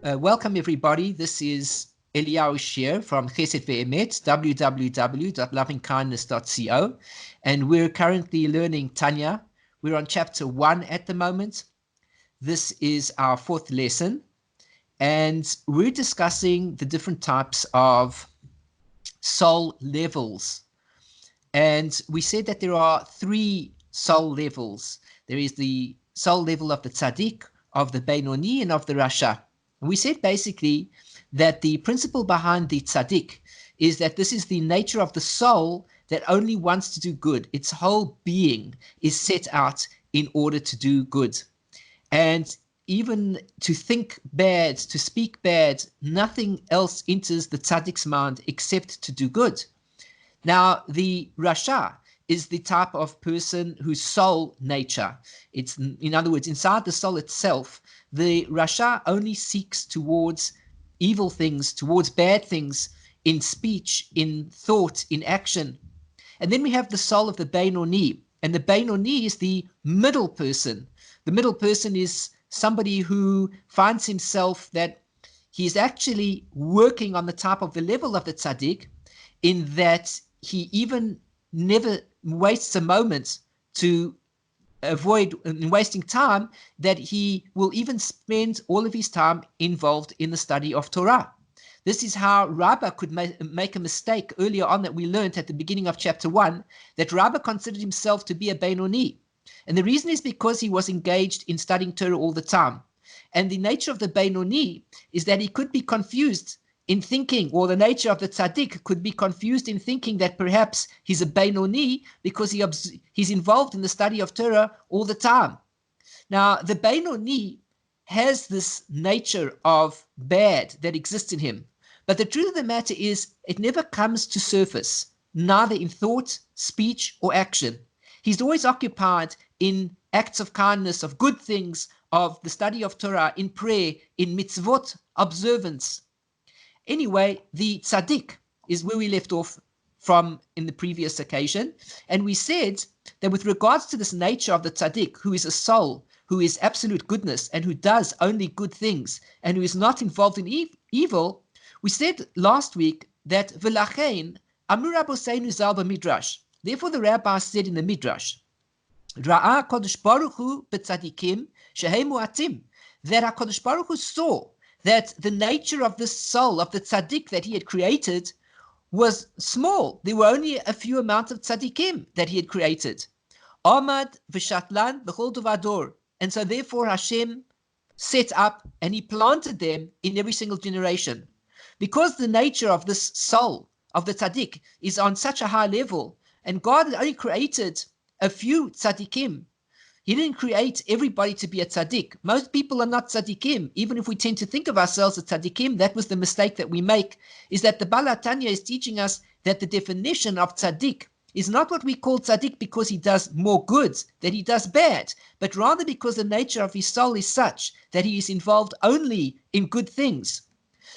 Welcome everybody. This is Eliyahu Shir from Chesed Ve'emet, www.lovingkindness.co, and we're currently learning Tanya. We're on chapter 1 at the moment. This is our 4th lesson, and we're discussing the different types of soul levels. And we said that there are 3 soul levels. There is the soul level of the Tzadik, of the Beinoni, and of the Rasha. And we said basically that the principle behind the Tzadik is that this is the nature of the soul that only wants to do good. Its whole being is set out in order to do good. And even to think bad, to speak bad, nothing else enters the Tzaddik's mind except to do good. Now, the Rasha is the type of person whose soul nature, it's, in other words, inside the soul itself, the Rasha only seeks towards evil things, towards bad things in speech, in thought, in action. And then we have the soul of the Beinoni, and the Beinoni is the middle person. The middle person is somebody who finds himself that he is actually working on the type of the level of the Tzaddik, in that he even never wastes a moment to avoid wasting time, that he will even spend all of his time involved in the study of Torah. This is how Rabbi could make a mistake earlier on that we learned at the beginning of chapter 1, that Rabbi considered himself to be a Beinoni. And the reason is because he was engaged in studying Torah all the time. And the nature of the Beinoni is that he could be confused in thinking, or the nature of the Tzaddik could be confused in thinking that perhaps he's a Beinoni because he's involved in the study of Torah all the time. Now, the Beinoni has this nature of bad that exists in him. But the truth of the matter is, it never comes to surface, neither in thought, speech, or action. He's always occupied in acts of kindness, of good things, of the study of Torah, in prayer, in mitzvot, observance. Anyway, the Tzadik is where we left off from in the previous occasion. And we said that with regards to this nature of the Tzadik, who is a soul, who is absolute goodness, and who does only good things, and who is not involved in evil, we said last week that V'lachein Amru Rabbeinu Zal b'Midrash. Therefore the Rabbi said in the Midrash, Ra'a HaKadosh Baruch Hu b'Tzadikim shehem mu'atim, that HaKadosh Baruch Hu saw that the nature of this soul, of the Tzadik that he had created, was small. There were only a few amount of Tzadikim that he had created. Amad v'shatlan b'chol dovador. And so therefore Hashem set up and he planted them in every single generation. Because the nature of this soul, of the Tzadik, is on such a high level, and God had only created a few Tzadikim, he didn't create everybody to be a Tzadik. Most people are not Tzadikim. Even if we tend to think of ourselves as Tzadikim, that was the mistake that we make, is that the Tanya is teaching us that the definition of Tzadik is not what we call Tzadik because he does more good, that he does bad, but rather because the nature of his soul is such that he is involved only in good things.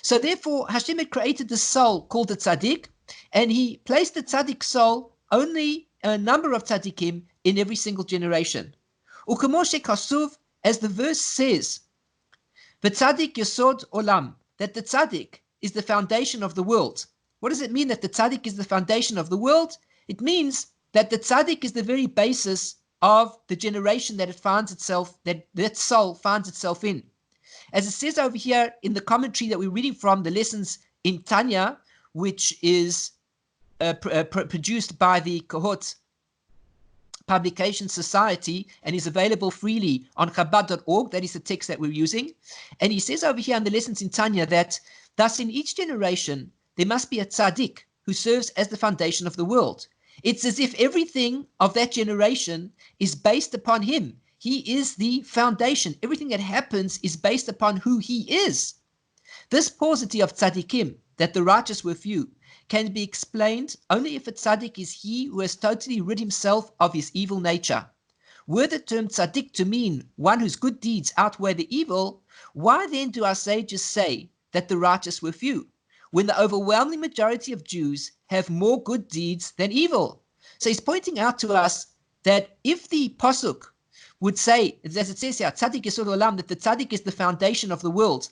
So therefore, Hashem had created the soul called the Tzadik, and he placed the Tzadik soul only a number of Tzadikim in every single generation. Ukamoshe Kasuv, as the verse says, Tzadik Yesod Olam, that the Tzaddik is the foundation of the world. What does it mean that the Tzaddik is the foundation of the world? It means that the Tzaddik is the very basis of the generation that it finds itself, that soul finds itself in. As it says over here in the commentary that we're reading from, the lessons in Tanya, which is produced by the Kohot Publication Society and is available freely on Chabad.org. That is the text that we're using. And he says over here in the lessons in Tanya that thus in each generation there must be a Tzaddik who serves as the foundation of the world. It's as if everything of that generation is based upon him. He is the foundation. Everything that happens is based upon who he is. This paucity of Tzadikim, that the righteous were few, can be explained only if a Tzadik is he who has totally rid himself of his evil nature. Were the term Tzadik to mean one whose good deeds outweigh the evil, why then do our sages say that the righteous were few, when the overwhelming majority of Jews have more good deeds than evil? So he's pointing out to us that if the Pasuk would say, as it says here, Tzadik Yesod Olam, that the Tzadik is the foundation of the world,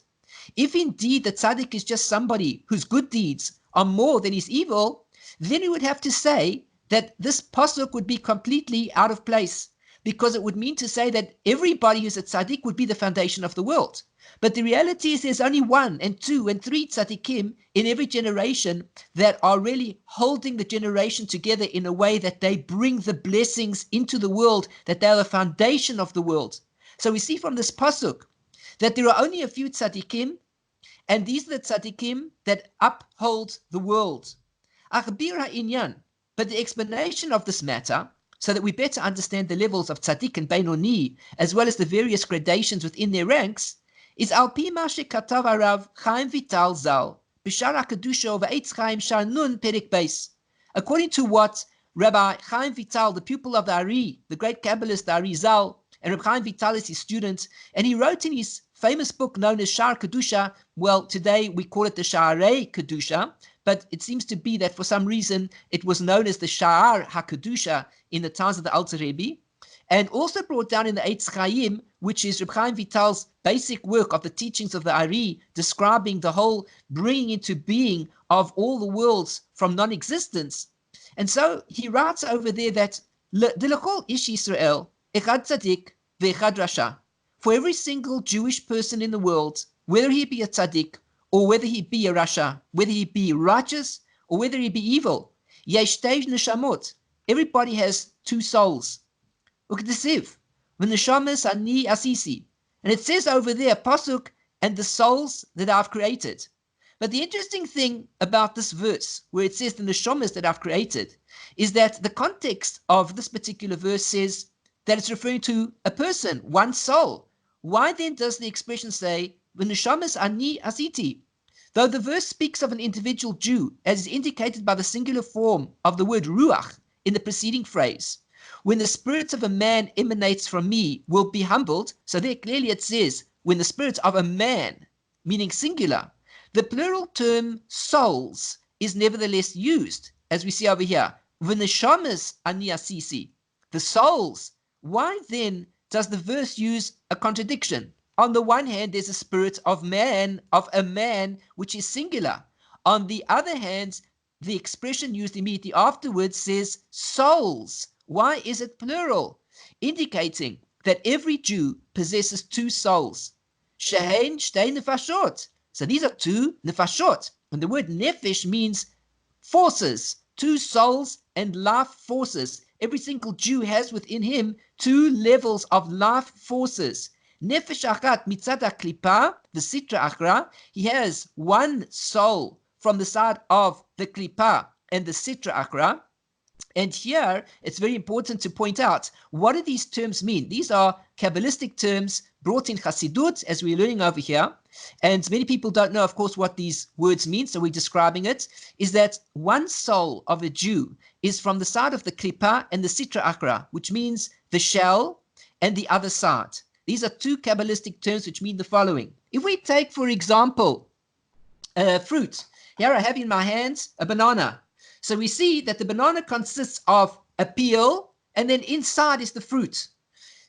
If indeed the tzaddik is just somebody whose good deeds are more than his evil, then we would have to say that this pasuk would be completely out of place, because it would mean to say that everybody who's a tzaddik would be the foundation of the world. But the reality is there's only 1 and 2 and 3 tzaddikim in every generation that are really holding the generation together in a way that they bring the blessings into the world, that they are the foundation of the world. So we see from this pasuk that there are only a few tzaddikim, and these are the tzaddikim that uphold the world. Achbir ha'inyan, but the explanation of this matter, so that we better understand the levels of Tzaddik and Beinoni, as well as the various gradations within their ranks, is al pi ma shekatav harav Chaim Vital Zal, b'shar HaKedusha v'etz Chaim shar nun perek beis. According to what Rabbi Chaim Vital, the pupil of the Ari, the great Kabbalist Arizal, and Rabbi Chaim Vital is his student, and he wrote in his famous book known as Shar Kedusha, well, today we call it the Sha'arei Kedusha, but it seems to be that for some reason it was known as the Sha'ar HaKedusha in the times of the Alter Rebbe, and also brought down in the Eitz Chaim, which is Reb Chaim Vital's basic work of the teachings of the Ari, describing the whole bringing into being of all the worlds from non-existence. And so he writes over there that D'lechol ish Yisrael echad tzaddik ve'echad rasha. For every single Jewish person in the world, whether he be a tzaddik or whether he be a rasha, whether he be righteous or whether he be evil, yesh shtei neshamot. Everybody has 2 souls. Ukdesiv, v'neshamas ani asisi. And it says over there, pasuk, and the souls that I've created. But the interesting thing about this verse, where it says the neshamas that I've created, is that the context of this particular verse says that it's referring to a person, one soul. Why then does the expression say, v'neshamas ani asiti? Though the verse speaks of an individual Jew, as is indicated by the singular form of the word ruach in the preceding phrase, when the spirit of a man emanates from me will be humbled. So there clearly it says, when the spirit of a man, meaning singular. The plural term souls is nevertheless used, as we see over here. V'neshamas ani asisi. The souls. Why then does the verse use a contradiction? On the one hand, there's a spirit of man, of a man, which is singular. On the other hand, the expression used immediately afterwards says souls. Why is it plural? Indicating that every Jew possesses 2 souls. Shehein shtei nefashot. So these are 2 nefashot. And the word nefesh means forces, 2 souls and life forces. Every single Jew has within him 2 levels of life forces. Nefesh achat mitzad Kelipah, the Sitra Achra. He has 1 soul from the side of the Kelipah and the Sitra Achra. And here, it's very important to point out, what do these terms mean? These are Kabbalistic terms brought in Chassidut, as we're learning over here. And many people don't know, of course, what these words mean, so we're describing it, is that 1 soul of a Jew is from the side of the Kelipah and the Sitra Achra, which means the shell and the other side. These are 2 Kabbalistic terms which mean the following. If we take, for example, fruit. Here I have in my hands a banana. So we see that the banana consists of a peel, and then inside is the fruit.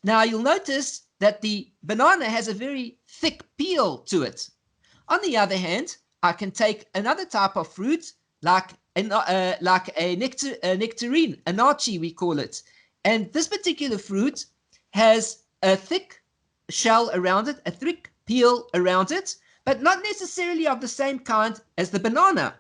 Now you'll notice that the banana has a very thick peel to it. On the other hand, I can take another type of fruit, like a nectarine, a nachi we call it. And this particular fruit has a thick shell around it, a thick peel around it, but not necessarily of the same kind as the banana.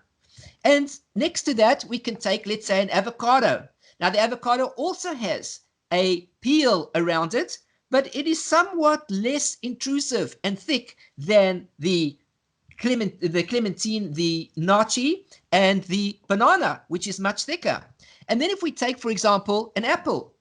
And next to that, we can take, let's say, an avocado. Now, the avocado also has a peel around it, but it is somewhat less intrusive and thick than the clementine, the nachi, and the banana, which is much thicker. And then if we take, for example, an apple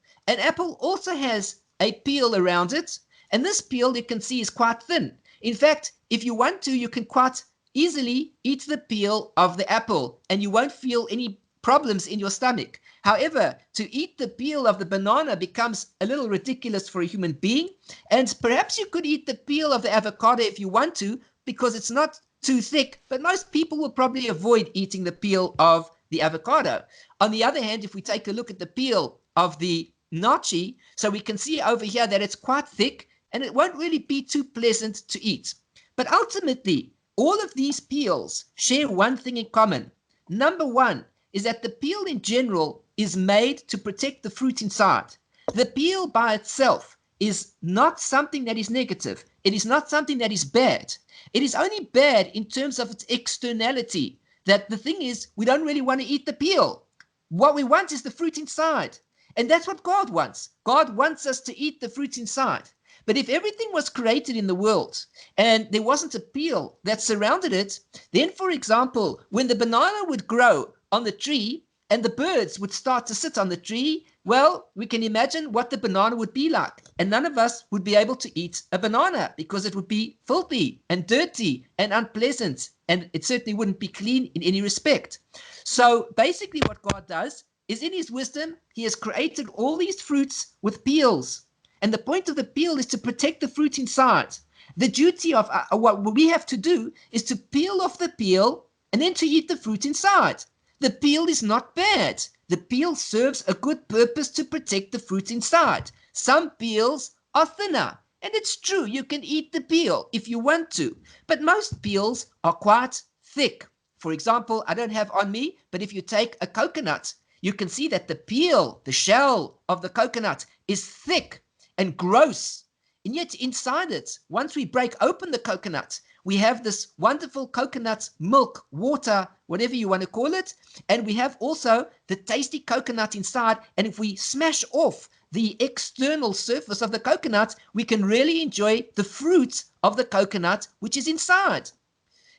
also has a peel around it, and this peel, you can see, is quite thin. In fact, if you want to, you can quite easily eat the peel of the apple and you won't feel any problems in your stomach. However, to eat the peel of the banana becomes a little ridiculous for a human being, and perhaps you could eat the peel of the avocado if you want to, because it's not too thick, but most people will probably avoid eating the peel of the avocado. On the other hand, if we take a look at the peel of the nachi, so we can see over here that it's quite thick and it won't really be too pleasant to eat. But ultimately, all of these peels share one thing in common. Number one is that the peel in general is made to protect the fruit inside. The peel by itself is not something that is negative. It is not something that is bad. It is only bad in terms of its externality. That the thing is, we don't really want to eat the peel. What we want is the fruit inside. And that's what God wants. God wants us to eat the fruit inside. But if everything was created in the world and there wasn't a peel that surrounded it, then, for example, when the banana would grow on the tree and the birds would start to sit on the tree, well, we can imagine what the banana would be like. And none of us would be able to eat a banana because it would be filthy and dirty and unpleasant. And it certainly wouldn't be clean in any respect. So basically what God does is, in his wisdom, he has created all these fruits with peels. And the point of the peel is to protect the fruit inside. The duty of what we have to do is to peel off the peel and then to eat the fruit inside. The peel is not bad. The peel serves a good purpose to protect the fruit inside. Some peels are thinner, and it's true, you can eat the peel if you want to, but most peels are quite thick. For example, I don't have on me, but if you take a coconut, you can see that the peel, the shell of the coconut, is thick and gross. And yet inside it, once we break open the coconut, we have this wonderful coconut milk, water, whatever you want to call it. And we have also the tasty coconut inside. And if we smash off the external surface of the coconut, we can really enjoy the fruit of the coconut, which is inside.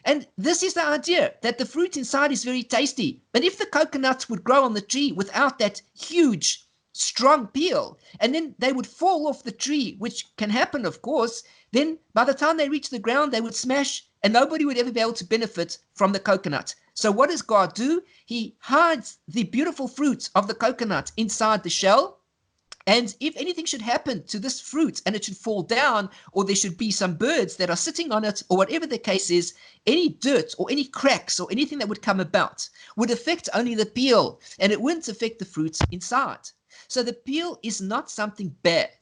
And this is the idea, that the fruit inside is very tasty. But if the coconuts would grow on the tree without that huge, strong peel, and then they would fall off the tree, which can happen, of course, then by the time they reach the ground, they would smash and nobody would ever be able to benefit from the coconut. So what does God do? He hides the beautiful fruit of the coconut inside the shell. And if anything should happen to this fruit and it should fall down, or there should be some birds that are sitting on it, or whatever the case is, any dirt or any cracks or anything that would come about would affect only the peel, and it wouldn't affect the fruits inside. So the peel is not something bad,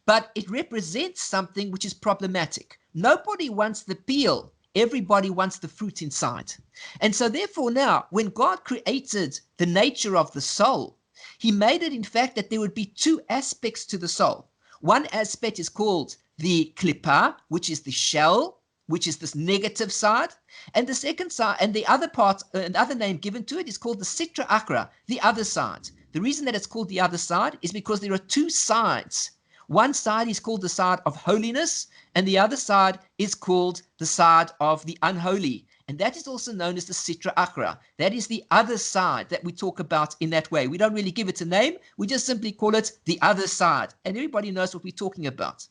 but it represents something which is problematic. Nobody wants the peel. Everybody wants the fruit inside. And so therefore now, when God created the nature of the soul, he made it, in fact, that there would be two aspects to the soul. One aspect is called the Kelipah, which is the shell, which is this negative side. And the second side, and the other part, another name given to it, is called the Sitra Achra, the other side. The reason that it's called the other side is because there are two sides. One side is called the side of holiness, and the other side is called the side of the unholy. And that is also known as the Sitra Achra. That is the other side that we talk about in that way. We don't really give it a name. We just simply call it the other side. And everybody knows what we're talking about.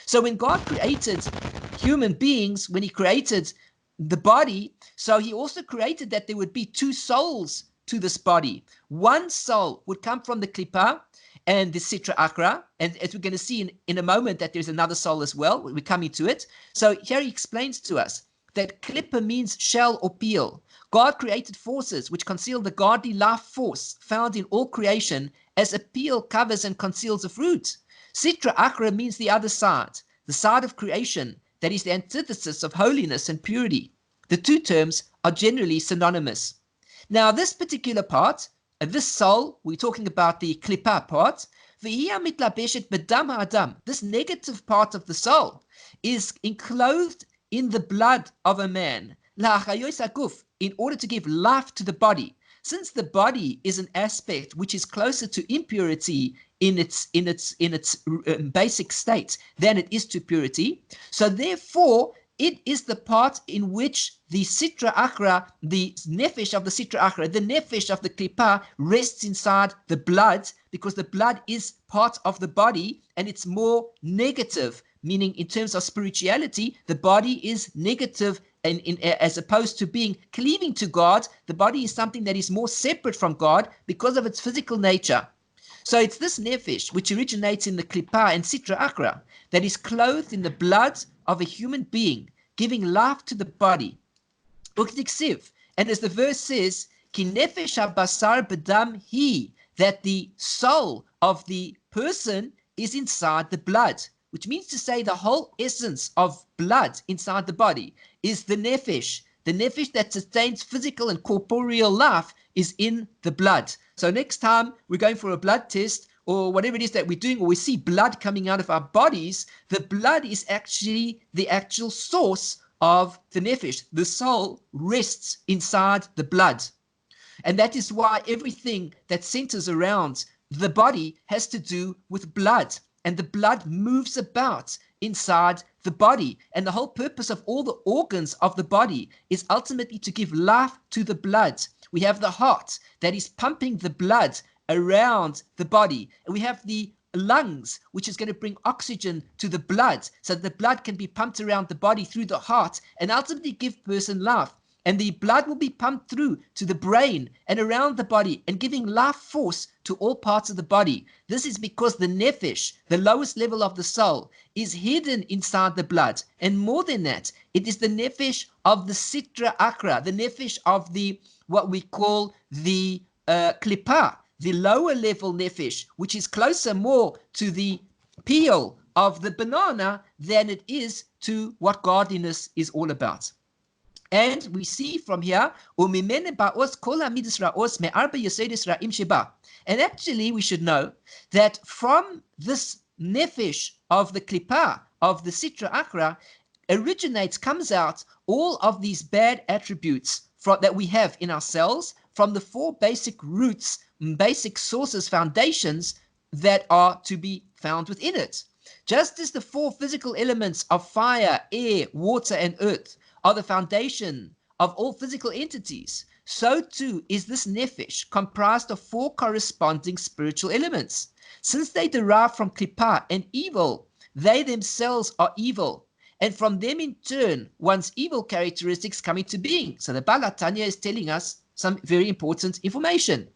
So when God created human beings, when he created the body, so he also created that there would be two souls to this body. One soul would come from the Kelipah and the Sitra Achra. And as we're going to see in a moment that there's another soul as well. We're coming to it. So here he explains to us that Kelipah means shell or peel. God created forces which conceal the godly life force found in all creation, as a peel covers and conceals a fruit. Sitra Achra means the other side, the side of creation that is the antithesis of holiness and purity. The two terms are generally synonymous. Now this particular part, this soul, we're talking about the Kelipah part, this negative part of the soul is enclosed in the blood of a man, in order to give life to the body. Since the body is an aspect which is closer to impurity in its basic state than it is to purity, so therefore it is the part in which the Sitra Achra, the nefesh of the Sitra Achra, the nefesh of the Kelipah rests inside the blood, because the blood is part of the body and it's more negative. Meaning, in terms of spirituality, the body is negative, and as opposed to being cleaving to God, the body is something that is more separate from God because of its physical nature. So it's this nefesh which originates in the Kelipah and Sitra Achra that is clothed in the blood of a human being, giving life to the body. And as the verse says, Ki nefesh habasar bedam hi, that the soul of the person is inside the blood. which means to say the whole essence of blood inside the body is the nefesh. The nefesh that sustains physical and corporeal life is in the blood. So next time we're going for a blood test or whatever it is that we're doing, or we see blood coming out of our bodies, the blood is actually the actual source of the nefesh. The soul rests inside the blood. And that is why everything that centers around the body has to do with blood. And the blood moves about inside the body. And the whole purpose of all the organs of the body is ultimately to give life to the blood. We have the heart that is pumping the blood around the body. And we have the lungs, which is going to bring oxygen to the blood so that the blood can be pumped around the body through the heart and ultimately give person life. And the blood will be pumped through to the brain and around the body and giving life force to all parts of the body. This is because the nefesh, the lowest level of the soul, is hidden inside the blood. And more than that, it is the nefesh of the Sitra Achra, the nefesh of the what we call the Kelipah, the lower level nefesh, which is closer more to the peel of the banana than it is to what godliness is all about. And we see from here, and actually we should know that from this nefesh of the Kelipah, of the Sitra Achra, comes out all of these bad attributes that we have in ourselves from the four basic roots, basic sources, foundations that are to be found within it. Just as the four physical elements of fire, air, water, and earth are the foundation of all physical entities, so too is this nefesh comprised of four corresponding spiritual elements. Since they derive from Kelipah and evil, they themselves are evil, and from them in turn one's evil characteristics come into being. So the Tanya is telling us some very important information.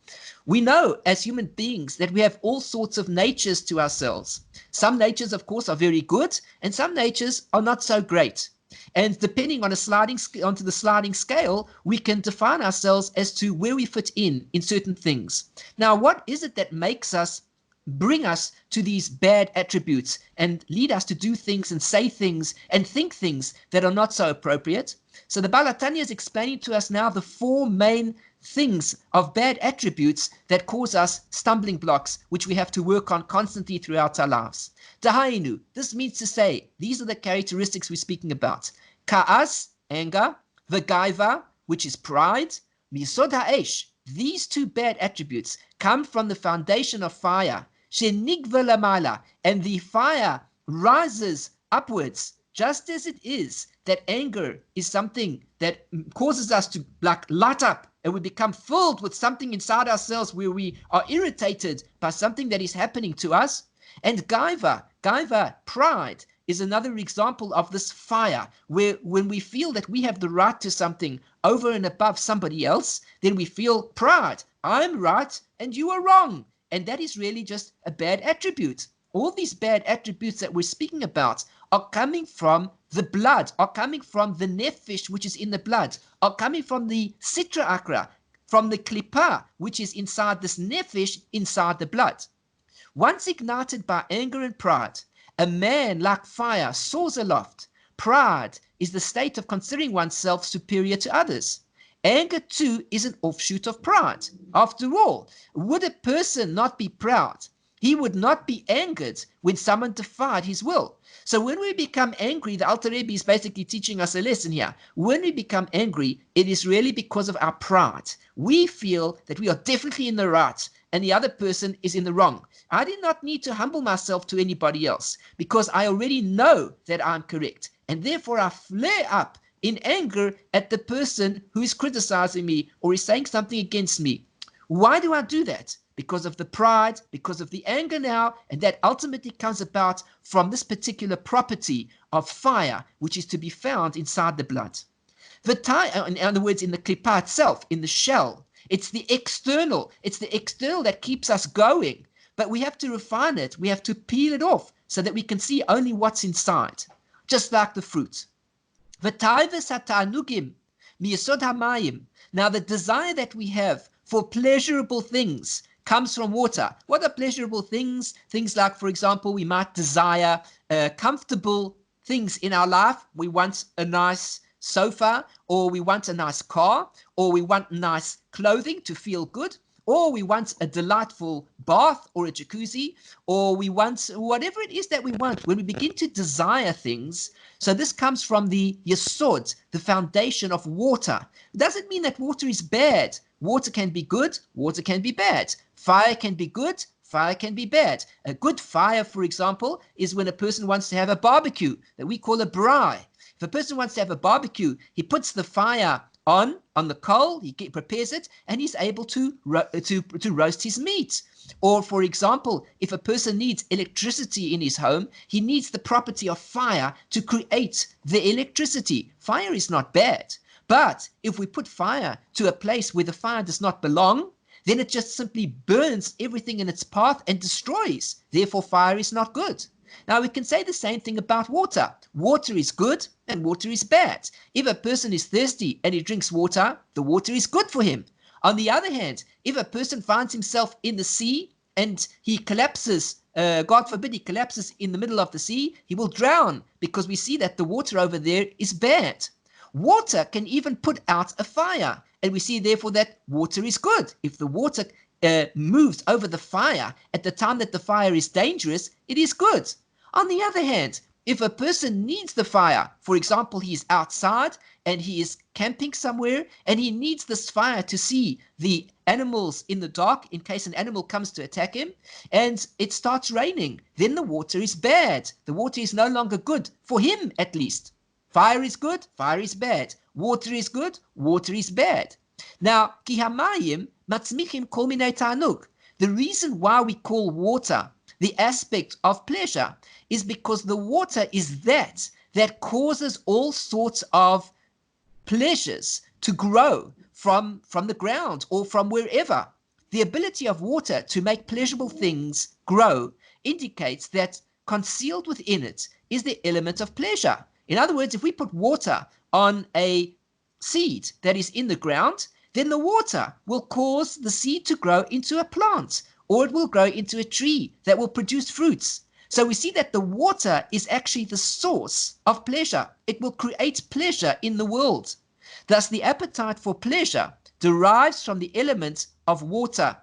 We know as human beings that we have all sorts of natures to ourselves. Some natures, of course, are very good, and some natures are not so great. And depending on onto the sliding scale, we can define ourselves as to where we fit in certain things. Now, what is it that makes us bring us to these bad attributes and lead us to do things and say things and think things that are not so appropriate? So the Tanya is explaining to us now the four main things of bad attributes that cause us stumbling blocks, which we have to work on constantly throughout our lives. Dahainu, this means to say, these are the characteristics we're speaking about. Ka'as, anger, v'gaiva, which is pride, Yesod ha'esh, these two bad attributes come from the foundation of fire, shenigva lamala, and the fire rises upwards, just as it is that anger is something that causes us to light up and we become filled with something inside ourselves where we are irritated by something that is happening to us. And gaiva, pride, is another example of this fire, where when we feel that we have the right to something over and above somebody else, then we feel pride. I'm right and you are wrong. And that is really just a bad attribute. All these bad attributes that we're speaking about are coming from the blood, are coming from the nefesh, which is in the blood, are coming from the Sitra Achra, from the Kelipah, which is inside this nefesh, inside the blood. Once ignited by anger and pride, a man like fire soars aloft. Pride is the state of considering oneself superior to others. Anger too is an offshoot of pride. After all, would a person not be proud? He would not be angered when someone defied his will. So when we become angry, the Alter Rebbe is basically teaching us a lesson here. When we become angry, it is really because of our pride. We feel that we are definitely in the right and the other person is in the wrong. I do not need to humble myself to anybody else because I already know that I'm correct. And therefore I flare up in anger at the person who is criticizing me or is saying something against me. Why do I do that? Because of the pride, because of the anger now, and that ultimately comes about from this particular property of fire, which is to be found inside the blood. In other words, in the Kelipah itself, in the shell, it's the external that keeps us going, but we have to refine it, we have to peel it off so that we can see only what's inside, just like the fruit. Now the desire that we have for pleasurable things comes from water. What are pleasurable things? Things like, for example, we might desire comfortable things in our life. We want a nice sofa, or we want a nice car, or we want nice clothing to feel good, or we want a delightful bath or a jacuzzi, or we want whatever it is that we want. When we begin to desire things, so this comes from the Yesod, the foundation of water. It doesn't mean that water is bad. Water can be good, water can be bad. Fire can be good, fire can be bad. A good fire, for example, is when a person wants to have a barbecue that we call a braai. If a person wants to have a barbecue, he puts the fire on the coal, he prepares it, and he's able to roast his meat. Or, for example, if a person needs electricity in his home, he needs the property of fire to create the electricity. Fire is not bad. But if we put fire to a place where the fire does not belong, then it just simply burns everything in its path and destroys. Therefore, fire is not good. Now, we can say the same thing about water. Water is good and water is bad. If a person is thirsty and he drinks water, the water is good for him. On the other hand, if a person finds himself in the sea and he collapses, God forbid he collapses in the middle of the sea, he will drown, because we see that the water over there is bad. Water can even put out a fire, and we see therefore that water is good. If the water moves over the fire at the time that the fire is dangerous, it is good. On the other hand, if a person needs the fire, for example, he's outside and he is camping somewhere and he needs this fire to see the animals in the dark in case an animal comes to attack him, and it starts raining, then the water is bad. The water is no longer good, for him at least. Fire is good, fire is bad. Water is good, water is bad. Now, ki hamayim matzmichim kol minei ta'anug. The reason why we call water the aspect of pleasure is because the water is that causes all sorts of pleasures to grow from the ground or from wherever. The ability of water to make pleasurable things grow indicates that concealed within it is the element of pleasure. In other words, if we put water on a seed that is in the ground, then the water will cause the seed to grow into a plant, or it will grow into a tree that will produce fruits. So we see that the water is actually the source of pleasure. It will create pleasure in the world. Thus, the appetite for pleasure derives from the element of water.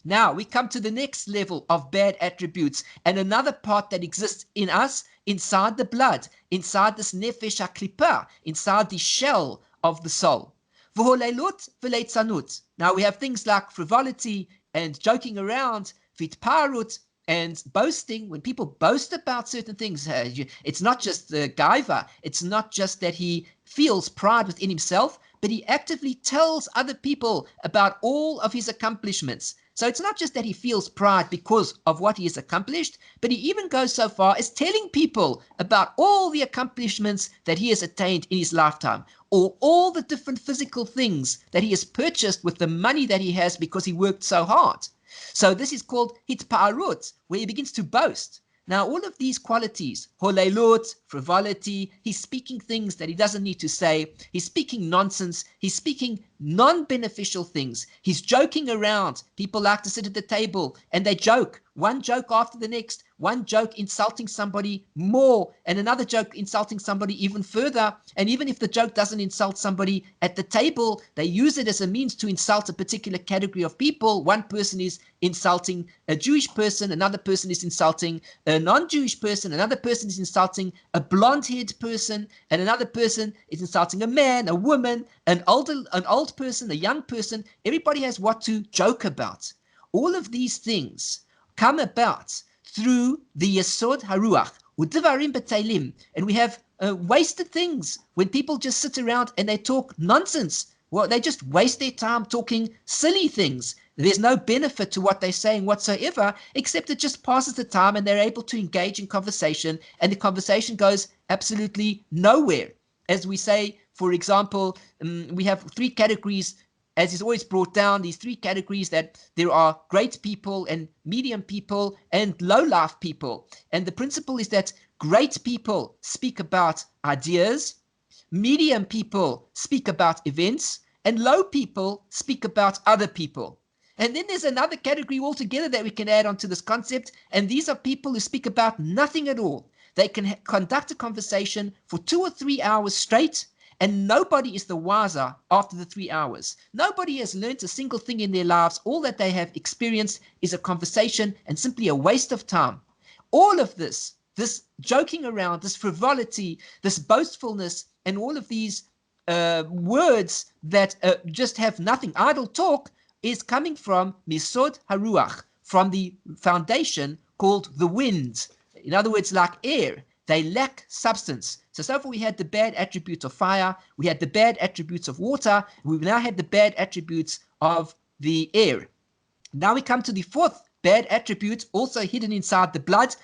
Now, we come to the next level of bad attributes, and another part that exists in us, inside the blood, inside this nefesh kelipah, inside the shell of the soul. Now, we have things like frivolity and joking around, vitparut, and boasting. When people boast about certain things, it's not just the gaiva, it's not just that he feels pride within himself, but he actively tells other people about all of his accomplishments. So it's not just that he feels pride because of what he has accomplished, but he even goes so far as telling people about all the accomplishments that he has attained in his lifetime, or all the different physical things that he has purchased with the money that he has because he worked so hard. So this is called hitpa'arut, where he begins to boast. Now, all of these qualities, holeilut, frivolity, he's speaking things that he doesn't need to say. He's speaking nonsense. He's speaking non-beneficial things. He's joking around. People like to sit at the table and they joke. One joke after the next. One joke insulting somebody more, and another joke insulting somebody even further. And even if the joke doesn't insult somebody at the table, they use it as a means to insult a particular category of people. One person is insulting a Jewish person, another person is insulting a non-Jewish person, another person is insulting a blonde-haired person, and another person is insulting a man, a woman, an old person, a young person. Everybody has what to joke about. All of these things come about through the Yesod Haruach, Udivarim B'Teilim, and we have wasted things when people just sit around and they talk nonsense. Well, they just waste their time talking silly things. There's no benefit to what they're saying whatsoever, except it just passes the time and they're able to engage in conversation, and the conversation goes absolutely nowhere. As we say, for example, we have three categories, as is always brought down, these three categories, that there are great people and medium people and low-life people. And the principle is that great people speak about ideas, medium people speak about events, and low people speak about other people. And then there's another category altogether that we can add onto this concept, and these are people who speak about nothing at all. They can conduct a conversation for 2 or 3 hours straight, and nobody is the wiser after the 3 hours. Nobody has learned a single thing in their lives. All that they have experienced is a conversation and simply a waste of time. All of this joking around, this frivolity, this boastfulness, and all of these words that just have nothing, idle talk, is coming from Yesod Haruach, from the foundation called the wind. In other words, like air, they lack substance. So far we had the bad attributes of fire, we had the bad attributes of water, we've now had the bad attributes of the air. Now we come to the fourth bad attribute, also hidden inside the blood,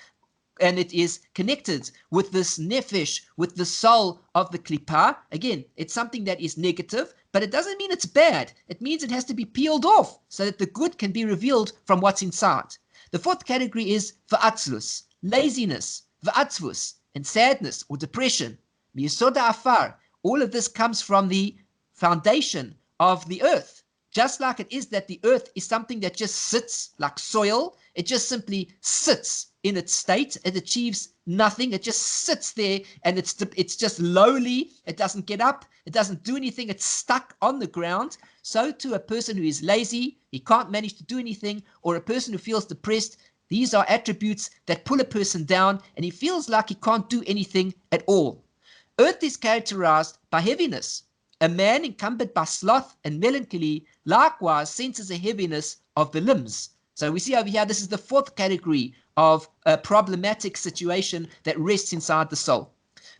and it is connected with this nefesh, with the soul of the Kelipah. Again, it's something that is negative, but it doesn't mean it's bad. It means it has to be peeled off so that the good can be revealed from what's inside. The fourth category is va'atzlus, laziness, va'atzvus, and sadness or depression. Yesod afar. All of this comes from the foundation of the earth. Just like it is that the earth is something that just sits like soil, it just simply sits in its state. It achieves nothing. It just sits there, and it's just lowly. It doesn't get up. It doesn't do anything. It's stuck on the ground. So to a person who is lazy, he can't manage to do anything, or a person who feels depressed, these are attributes that pull a person down, and he feels like he can't do anything at all. Earth is characterized by heaviness. A man encumbered by sloth and melancholy likewise senses a heaviness of the limbs. So we see over here, this is the fourth category of a problematic situation that rests inside the soul.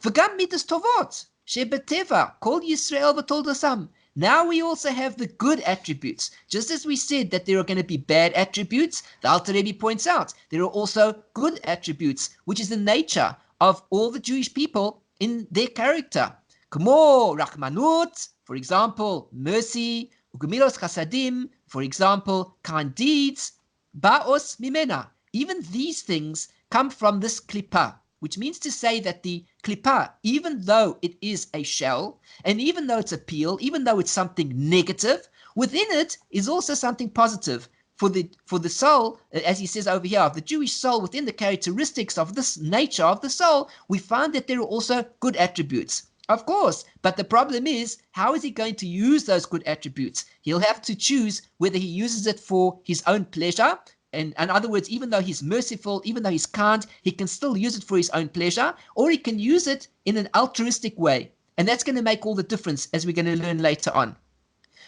V'gam midas tovot shebeteva kol Yisrael v'toldasam. Now we also have the good attributes. Just as we said that there are going to be bad attributes, the Alter Rebbe points out there are also good attributes, which is the nature of all the Jewish people in their character. Kmo rachmanut, for example, mercy, ugemilos chasadim, for example, kind deeds, baos mimena. Even these things come from this Kelipah, which means to say that the Kelipah, even though it is a shell, and even though it's a peel, even though it's something negative, within it is also something positive. For the soul, as he says over here, of the Jewish soul, within the characteristics of this nature of the soul, we find that there are also good attributes. Of course, but the problem is, how is he going to use those good attributes? He'll have to choose whether he uses it for his own pleasure. And in other words, even though he's merciful, even though he's kind, he can still use it for his own pleasure, or he can use it in an altruistic way. And that's going to make all the difference, as we're going to learn later on.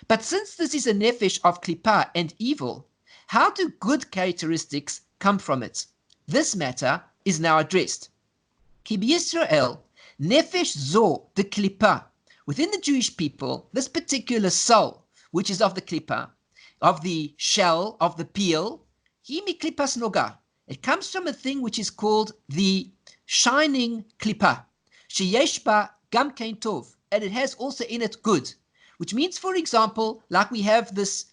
But since this is a nefesh of Kelipah and evil, how do good characteristics come from it? This matter is now addressed. Ki b'Yisrael nefesh zo de Kelipah. Within the Jewish people, this particular soul, which is of the Kelipah, of the shell, of the peel, hi mi klipas Nogah. It comes from a thing which is called the shining Kelipah. Sheyesh ba gam kein tov. And it has also in it good. Which means, for example, like we have this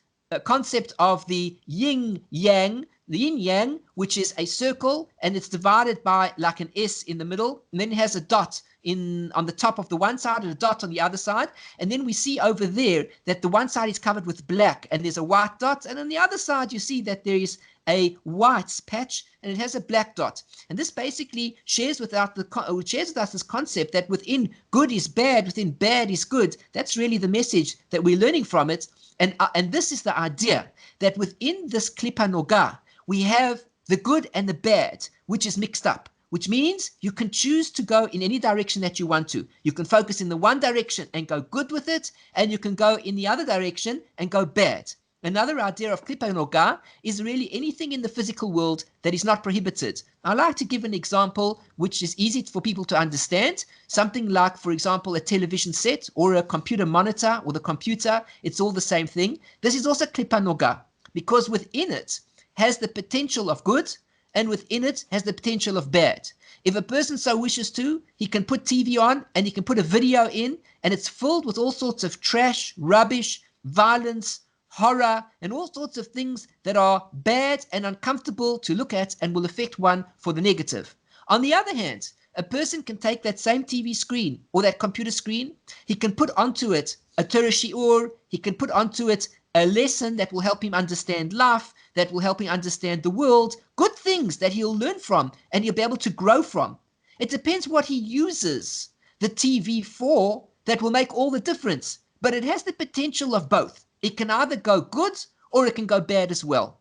concept of the yin-yang, the yin-yang, which is a circle, and it's divided by like an S in the middle, and then it has a dot on the top of the one side and a dot on the other side. And then we see over there that the one side is covered with black and there's a white dot, and on the other side you see that there is a white patch and it has a black dot. And this basically shares with us this concept that within good is bad, within bad is good. That's really the message that we're learning from it. And this is the idea that within this Kelipah Nogah, we have the good and the bad, which is mixed up, which means you can choose to go in any direction that you want to. You can focus in the one direction and go good with it, and you can go in the other direction and go bad. Another idea of Kelipah Nogah is really anything in the physical world that is not prohibited. I like to give an example which is easy for people to understand. Something like, for example, a television set or a computer monitor or the computer. It's all the same thing. This is also Kelipah Nogah because within it has the potential of good and within it has the potential of bad. If a person so wishes to, he can put TV on and he can put a video in, and it's filled with all sorts of trash, rubbish, violence, horror, and all sorts of things that are bad and uncomfortable to look at and will affect one for the negative. On the other hand, a person can take that same TV screen or that computer screen, he can put onto it a Torah shiur, he can put onto it a lesson that will help him understand life, that will help him understand the world, good things that he'll learn from and he'll be able to grow from. It depends what he uses the TV for that will make all the difference. But it has the potential of both. It can either go good or it can go bad as well.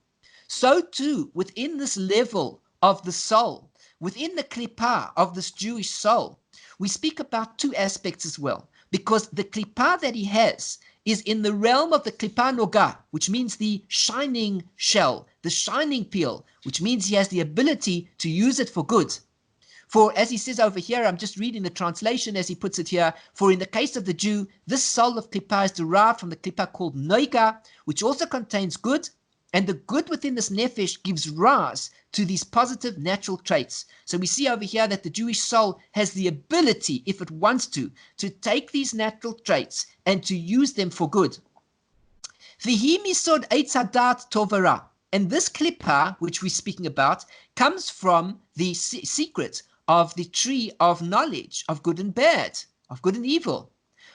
So too, within this level of the soul, within the Kelipah of this Jewish soul, we speak about two aspects as well. Because the Kelipah that he has is in the realm of the Kelipah Nogah, which means the shining shell, the shining peel, which means he has the ability to use it for good. For as he says over here, I'm just reading the translation as he puts it here, for in the case of the Jew, this soul of Kelipah is derived from the Kelipah called Nogah, which also contains good, and the good within this nefesh gives rise to these positive natural traits. So we see over here that the Jewish soul has the ability, if it wants to take these natural traits and to use them for good. V'hi misod eitz hadat tov v'ra. And this Kelipah, which we're speaking about, comes from the secret of the tree of knowledge of good and bad, of good and evil.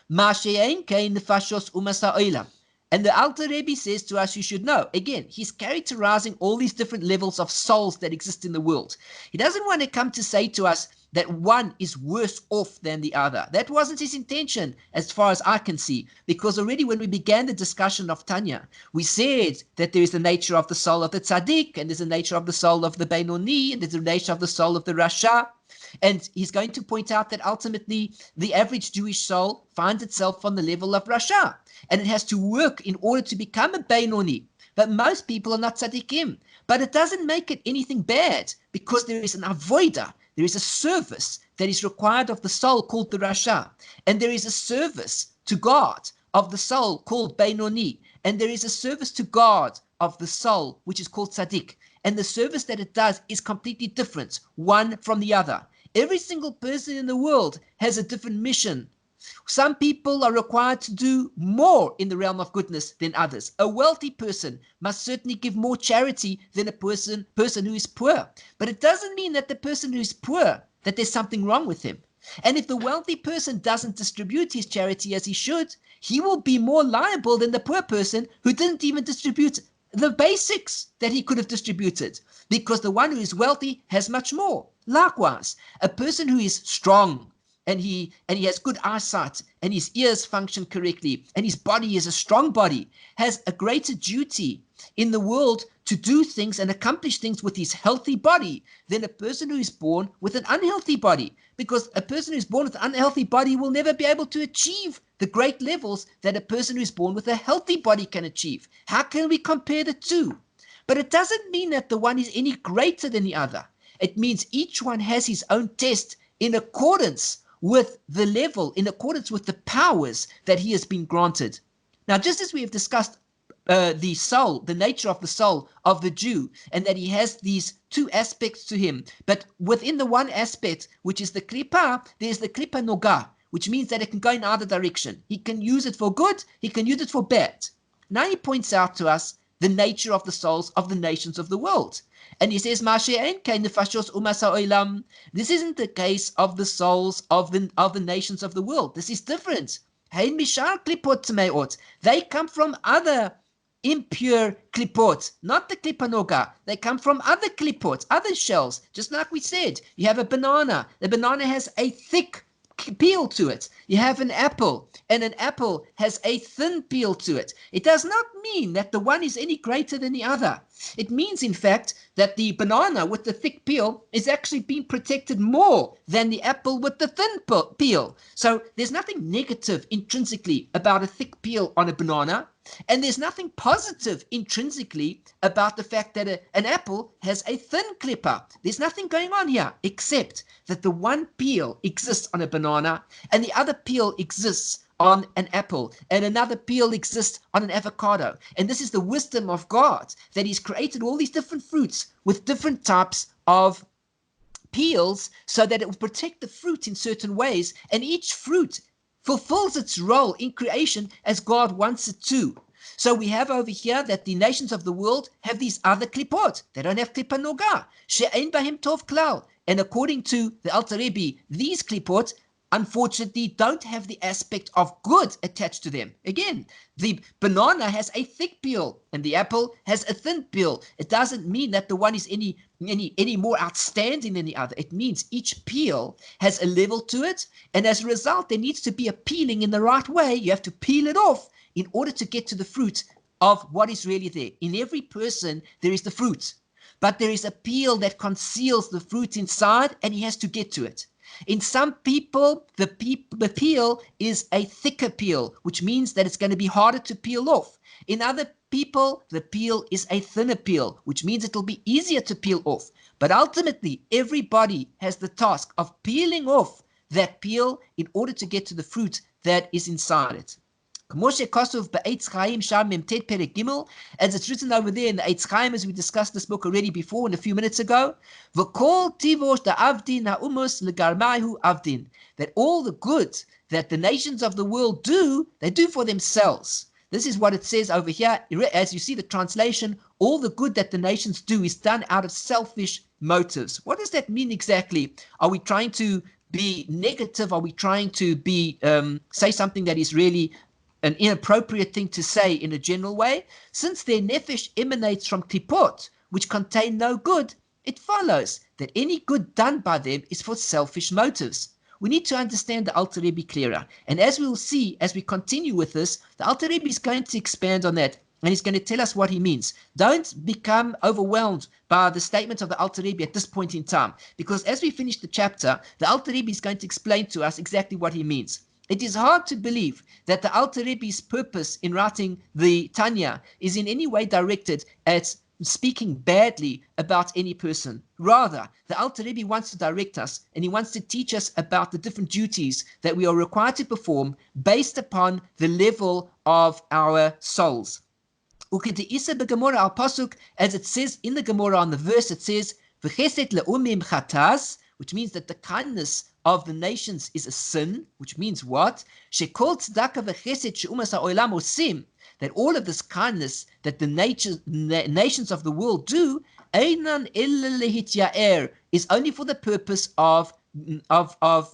Ma she'ein kein nefashos umas ha'olam. And the Alter Rebbe says to us, you should know, again, he's characterizing all these different levels of souls that exist in the world. He doesn't want to come to say to us that one is worse off than the other. That wasn't his intention, as far as I can see, because already when we began the discussion of Tanya, we said that there is the nature of the soul of the Tzaddik, and there's the nature of the soul of the Beinoni, and there's the nature of the soul of the Rasha. And he's going to point out that ultimately the average Jewish soul finds itself on the level of Rasha, and it has to work in order to become a Beinoni. But most people are not Tzadikim. But it doesn't make it anything bad, because there is an avoider, there is a service that is required of the soul called the Rasha, and there is a service to God of the soul called Beinoni, and there is a service to God of the soul which is called Tzadik. And the service that it does is completely different, one from the other. Every single person in the world has a different mission. Some people are required to do more in the realm of goodness than others. A wealthy person must certainly give more charity than a person who is poor. But it doesn't mean that the person who is poor, that there's something wrong with him. And if the wealthy person doesn't distribute his charity as he should, he will be more liable than the poor person who didn't even distribute the basics that he could have distributed, because the one who is wealthy has much more. Likewise, a person who is strong and he has good eyesight and his ears function correctly and his body is a strong body, has a greater duty in the world to do things and accomplish things with his healthy body than a person who is born with an unhealthy body, because a person who is born with an unhealthy body will never be able to achieve the great levels that a person who is born with a healthy body can achieve. How can we compare the two? But it doesn't mean that the one is any greater than the other. It means each one has his own test in accordance with the level, in accordance with the powers that he has been granted. Now, just as we have discussed the soul, the nature of the soul of the Jew, and that he has these two aspects to him, but within the one aspect, which is the Kelipah, there's the Kelipah Nogah, which means that it can go in either direction. He can use it for good, he can use it for bad. Now he points out to us the nature of the souls of the nations of the world. And he says, this isn't the case of the souls of the nations of the world. This is different. They come from other impure kelipot, not the Kelipah Nogah. They come from other kelipot, other shells. Just like we said, you have a banana. The banana has a thick peel to it. You have an apple, and an apple has a thin peel to it. It does not mean that the one is any greater than the other. It means, in fact, that the banana with the thick peel is actually being protected more than the apple with the thin peel. So there's nothing negative intrinsically about a thick peel on a banana, and there's nothing positive intrinsically about the fact that an apple has a thin Kelipah. There's nothing going on here except that the one peel exists on a banana and the other peel exists on an apple, and another peel exists on an avocado. And this is the wisdom of God, that he's created all these different fruits with different types of peels so that it will protect the fruit in certain ways, and each fruit fulfills its role in creation as God wants it to. So we have over here that the nations of the world have these other kelipot. They don't have Kelipah Nogah. She'ein bahem tov klal. And according to the Alter Rebbe, these kelipot unfortunately, don't have the aspect of good attached to them. Again, the banana has a thick peel and the apple has a thin peel. It doesn't mean that the one is any more outstanding than the other. It means each peel has a level to it, and as a result, there needs to be a peeling in the right way. You have to peel it off in order to get to the fruit of what is really there. In every person, there is the fruit, but there is a peel that conceals the fruit inside, and he has to get to it. In some people, the peel is a thicker peel, which means that it's going to be harder to peel off. In other people, the peel is a thinner peel, which means it'll be easier to peel off. But ultimately, everybody has the task of peeling off that peel in order to get to the fruit that is inside it. As it's written over there in the Eitz Chaim, as we discussed this book already before and a few minutes ago, that all the good that the nations of the world do, they do for themselves. This is what it says over here. As you see the translation, all the good that the nations do is done out of selfish motives. What does that mean exactly? Are we trying to be negative? Are we trying to be say something that is really an inappropriate thing to say in a general way? Since their nefesh emanates from kelipot, which contain no good, it follows that any good done by them is for selfish motives. We need to understand the Alter Rebbe clearer. And as we will see, as we continue with this, the Alter Rebbe is going to expand on that, and he's going to tell us what he means. Don't become overwhelmed by the statement of the Alter Rebbe at this point in time, because as we finish the chapter, the Alter Rebbe is going to explain to us exactly what he means. It is hard to believe that the Alter Rebbe's purpose in writing the Tanya is in any way directed at speaking badly about any person. Rather, the Alter Rebbe wants to direct us, and he wants to teach us about the different duties that we are required to perform based upon the level of our souls. As it says in the Gemara on the verse, it says, which means that the kindness of the nations is a sin, which means what? That all of this kindness that the nations of the world do is only for the purpose of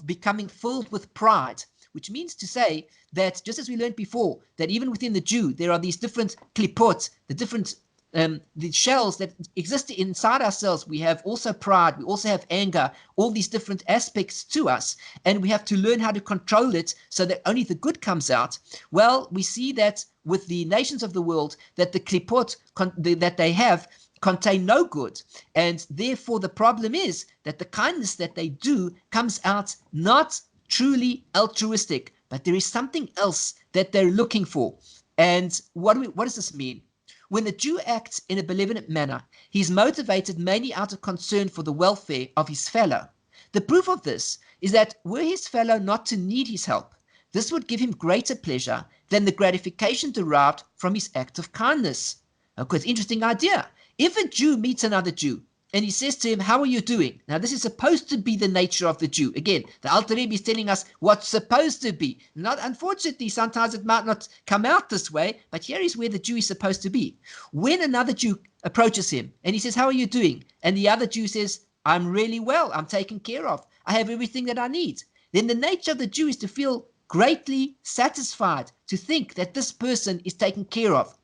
becoming filled with pride, which means to say that, just as we learned before, that even within the Jew, there are these different kelipot, the different the shells that exist inside ourselves. We have also pride, we also have anger, all these different aspects to us, and we have to learn how to control it so that only the good comes out. Well, we see that with the nations of the world, that the kelipot that they have contain no good, and therefore the problem is that the kindness that they do comes out not truly altruistic, but there is something else that they're looking for. And what does this mean? When the Jew acts in a benevolent manner, he is motivated mainly out of concern for the welfare of his fellow. The proof of this is that were his fellow not to need his help, this would give him greater pleasure than the gratification derived from his act of kindness. Of course, interesting idea. If a Jew meets another Jew and he says to him, "How are you doing?" Now, this is supposed to be the nature of the Jew. Again, the Alter Rebbe is telling us what's supposed to be. Not, unfortunately, sometimes it might not come out this way, but here is where the Jew is supposed to be. When another Jew approaches him and he says, "How are you doing?" and the other Jew says, "I'm really well. I'm taken care of. I have everything that I need," then the nature of the Jew is to feel greatly satisfied, to think that this person is taken care of.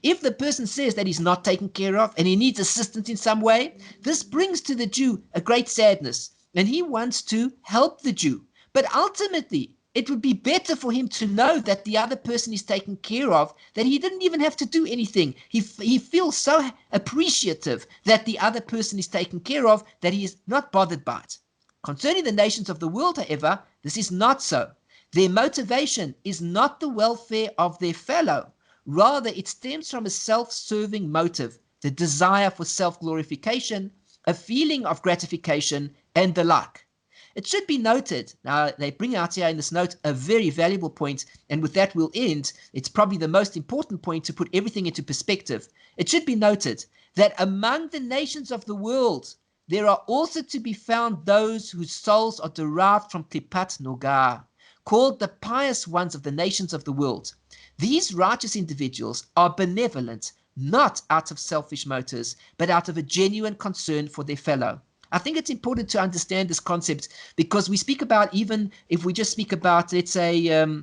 If the person says that he's not taken care of and he needs assistance in some way, this brings to the Jew a great sadness, and he wants to help the Jew. But ultimately, it would be better for him to know that the other person is taken care of, that he didn't even have to do anything. He feels so appreciative that the other person is taken care of that he is not bothered by it. Concerning the nations of the world, however, this is not so. Their motivation is not the welfare of their fellow. Rather, it stems from a self-serving motive, the desire for self-glorification, a feeling of gratification, and the like. It should be noted, now they bring out here in this note a very valuable point, and with that we'll end. It's probably the most important point to put everything into perspective. It should be noted that among the nations of the world, there are also to be found those whose souls are derived from Kelipat Nogah, called the pious ones of the nations of the world. These righteous individuals are benevolent, not out of selfish motives, but out of a genuine concern for their fellow. I think it's important to understand this concept, because we speak about, even if we just speak about, let's say, and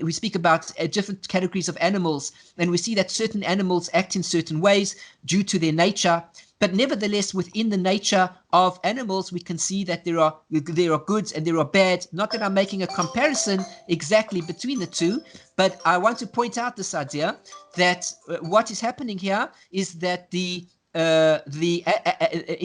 we speak about different categories of animals, and we see that certain animals act in certain ways due to their nature. But nevertheless, within the nature of animals, we can see that there are goods and there are bad. Not that I'm making a comparison exactly between the two, but I want to point out this idea that what is happening here is that if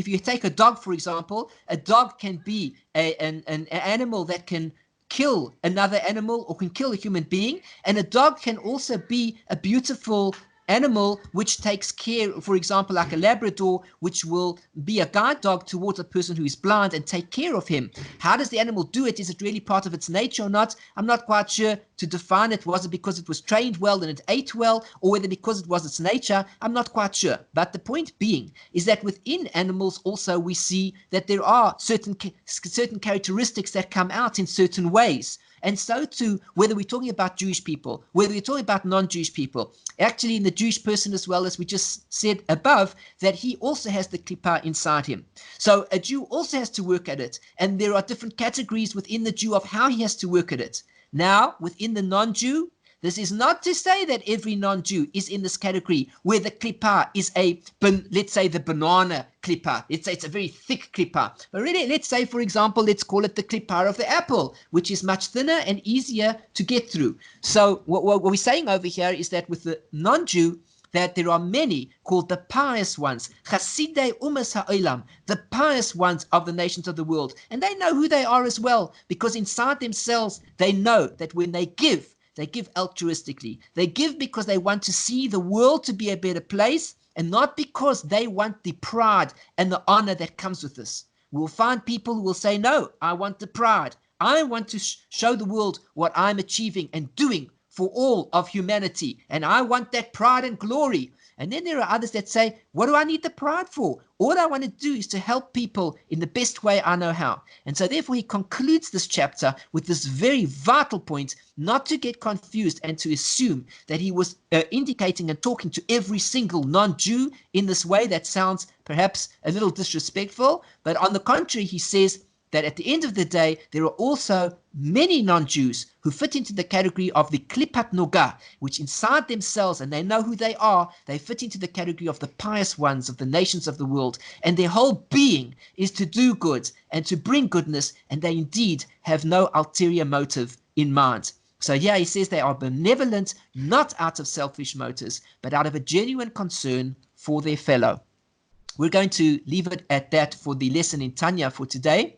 you take a dog, for example, a dog can be an animal that can kill another animal or can kill a human being, and a dog can also be a beautiful animal which takes care, for example, like a Labrador, which will be a guide dog towards a person who is blind and take care of him. How does the animal do it? Is it really part of its nature or not? I'm not quite sure to define it. Was it because it was trained well and it ate well, or whether because it was its nature? I'm not quite sure. But the point being is that within animals also we see that there are certain characteristics that come out in certain ways. And so too, whether we're talking about Jewish people, whether we're talking about non-Jewish people, actually in the Jewish person as well, as we just said above, that he also has the Kelipah inside him. So a Jew also has to work at it. And there are different categories within the Jew of how he has to work at it. Now, within the non-Jew, this is not to say that every non-Jew is in this category where the Kelipah is let's say the banana Kelipah. Let's say it's a very thick Kelipah. But really, let's say, for example, let's call it the Kelipah of the apple, which is much thinner and easier to get through. So what we're saying over here is that with the non-Jew, that there are many called the pious ones, Chasidei Umas HaOlam, the pious ones of the nations of the world. And they know who they are as well, because inside themselves, they know that when they give altruistically. They give because they want to see the world to be a better place, and not because they want the pride and the honor that comes with this. We'll find people who will say, no, I want the pride. I want to show the world what I'm achieving and doing for all of humanity, and I want that pride and glory. And then there are others that say, what do I need the pride for? All I want to do is to help people in the best way I know how. And so therefore he concludes this chapter with this very vital point, not to get confused and to assume that he was indicating and talking to every single non-Jew in this way. That sounds perhaps a little disrespectful, but on the contrary, he says that at the end of the day, there are also many non-Jews who fit into the category of the Kelipat Nogah, which inside themselves, and they know who they are, they fit into the category of the pious ones of the nations of the world, and their whole being is to do good and to bring goodness, and they indeed have no ulterior motive in mind. So yeah, he says they are benevolent, not out of selfish motives, but out of a genuine concern for their fellow. We're going to leave it at that for the lesson in Tanya for today.